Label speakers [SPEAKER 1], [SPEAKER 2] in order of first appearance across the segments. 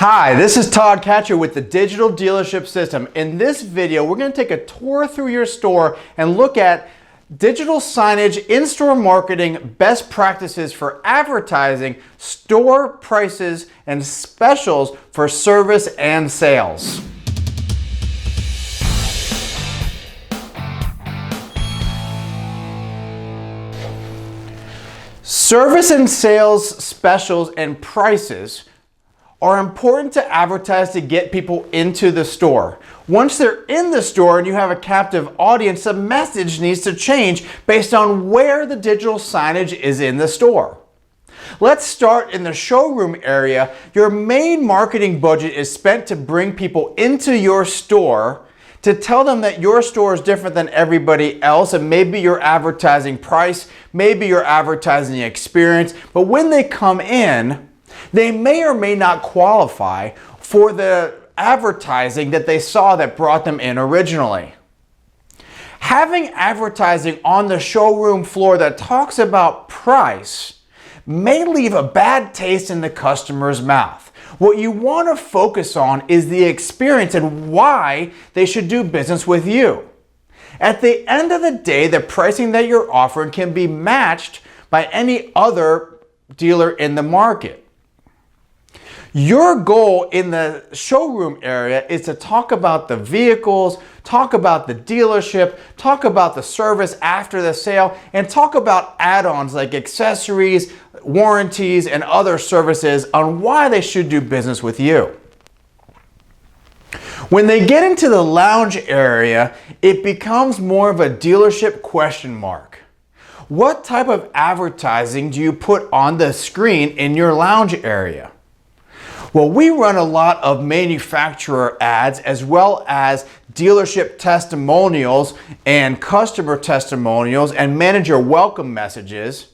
[SPEAKER 1] Hi, this is Todd Catcher with the Digital Dealership System. In this video, we're going to take a tour through your store and look at digital signage, in-store marketing, best practices for advertising, store prices, and specials for service and sales. Service and sales specials and prices are important to advertise to get people into the store. Once they're in the store and you have a captive audience, the message needs to change based on where the digital signage is in the store. Let's start in the showroom area. Your main marketing budget is spent to bring people into your store, to tell them that your store is different than everybody else, and maybe you're advertising price, maybe you're advertising experience, but when they come in, they may or may not qualify for the advertising that they saw that brought them in originally. Having advertising on the showroom floor that talks about price may leave a bad taste in the customer's mouth. What you want to focus on is the experience and why they should do business with you. At the end of the day, the pricing that you're offering can be matched by any other dealer in the market. Your goal in the showroom area is to talk about the vehicles, talk about the dealership, talk about the service after the sale, and talk about add-ons like accessories, warranties, and other services on why they should do business with you. When they get into the lounge area, it becomes more of a dealership question mark. What type of advertising do you put on the screen in your lounge area? Well, we run a lot of manufacturer ads as well as dealership testimonials and customer testimonials and manager welcome messages.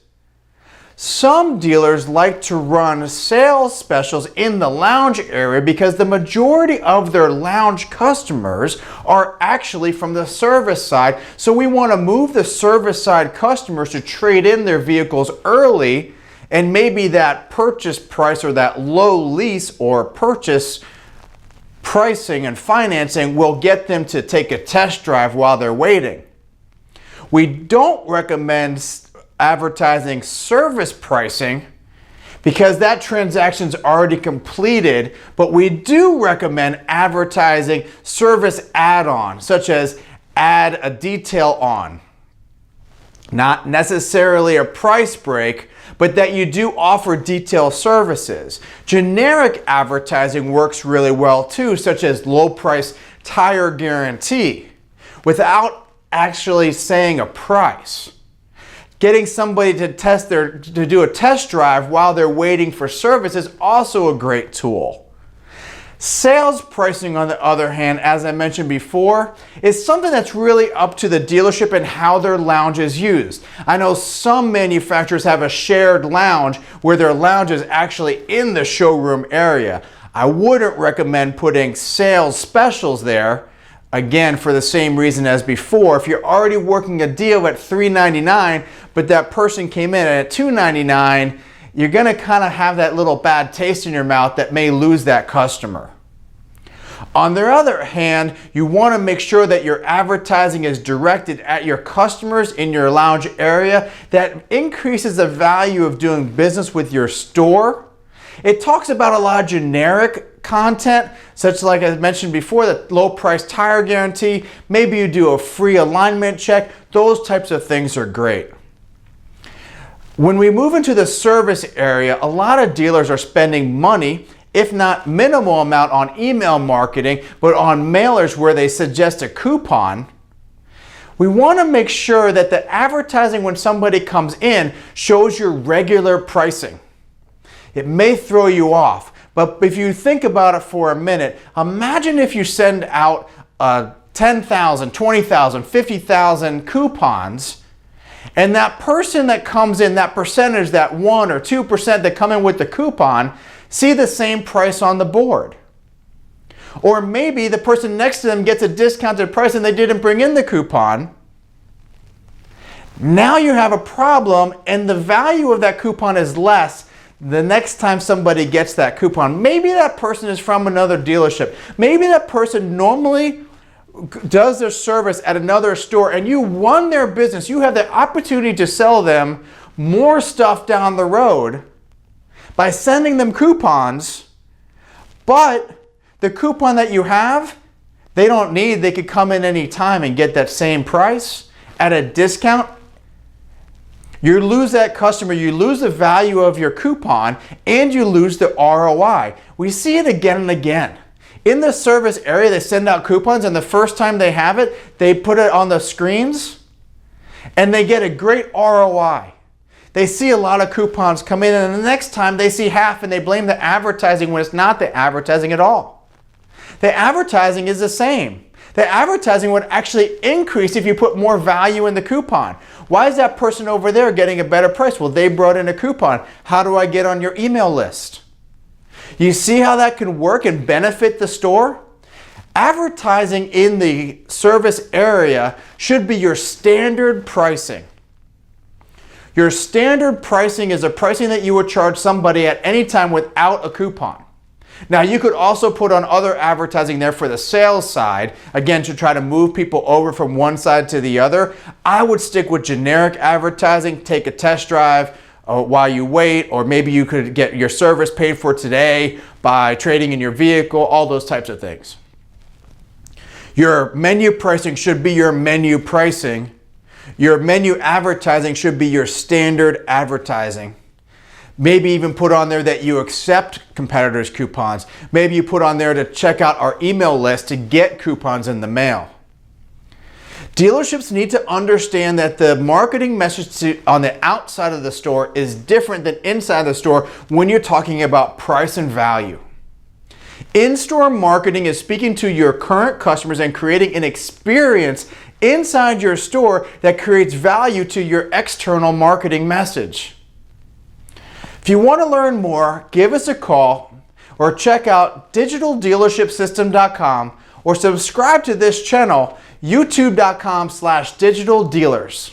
[SPEAKER 1] Some dealers like to run sales specials in the lounge area because the majority of their lounge customers are actually from the service side. So we want to move the service side customers to trade in their vehicles early, and maybe that purchase price or that low lease or purchase pricing and financing will get them to take a test drive while they're waiting. We don't recommend advertising service pricing because that transaction's already completed, but we do recommend advertising service add-on, such as add a detail on. Not necessarily a price break, but that you do offer detail services. Generic advertising works really well too, such as low price tire guarantee, without actually saying a price. Getting somebody to do a test drive while they're waiting for service is also a great tool. Sales pricing, on the other hand, as I mentioned before, is something that's really up to the dealership and how their lounge is used. I know some manufacturers have a shared lounge where their lounge is actually in the showroom area. I wouldn't recommend putting sales specials there, again, for the same reason as before. If you're already working a deal at $3.99, but that person came in at $2.99, you're going to kind of have that little bad taste in your mouth that may lose that customer. On the other hand, you want to make sure that your advertising is directed at your customers in your lounge area. That increases the value of doing business with your store. It talks about a lot of generic content, such like I mentioned before, the low price tire guarantee. Maybe you do a free alignment check. Those types of things are great. When we move into the service area, a lot of dealers are spending money, if not minimal amount, on email marketing, but on mailers where they suggest a coupon. We want to make sure that the advertising when somebody comes in shows your regular pricing. It may throw you off, but if you think about it for a minute, imagine if you send out 10,000, 20,000, 50,000 coupons, and that person that comes in, that percentage, that 1 or 2% that come in with the coupon, see the same price on the board. Or maybe the person next to them gets a discounted price and they didn't bring in the coupon. Now you have a problem and the value of that coupon is less the next time somebody gets that coupon, maybe that person is from another dealership. Maybe that person normally does their service at another store and you won their business. You have the opportunity to sell them more stuff down the road by sending them coupons, but the coupon that you have, they don't need. They could come in any time and get that same price at a discount. You lose that customer, you lose the value of your coupon, and you lose the ROI. We see it again and again. In the service area, they send out coupons, and the first time they have it, they put it on the screens, and they get a great ROI. They see a lot of coupons come in, and the next time they see half, and they blame the advertising when it's not the advertising at all. The advertising is the same. The advertising would actually increase if you put more value in the coupon. Why is that person over there getting a better price? Well, they brought in a coupon. How do I get on your email list? You see how that can work and benefit the store? Advertising in the service area should be your standard pricing. Your standard pricing is a pricing that you would charge somebody at any time without a coupon. Now, you could also put on other advertising there for the sales side, again, to try to move people over from one side to the other. I would stick with generic advertising, take a test drive while you wait, or maybe you could get your service paid for today by trading in your vehicle, all those types of things. Your menu pricing should be your menu pricing. Your menu advertising should be your standard advertising. Maybe even put on there that you accept competitors' coupons. Maybe you put on there to check out our email list to get coupons in the mail. Dealerships need to understand that the marketing message on the outside of the store is different than inside the store when you're talking about price and value. In-store marketing is speaking to your current customers and creating an experience inside your store that creates value to your external marketing message. If you want to learn more, give us a call or check out digitaldealershipsystem.com or subscribe to this channel, youtube.com/digitaldealers.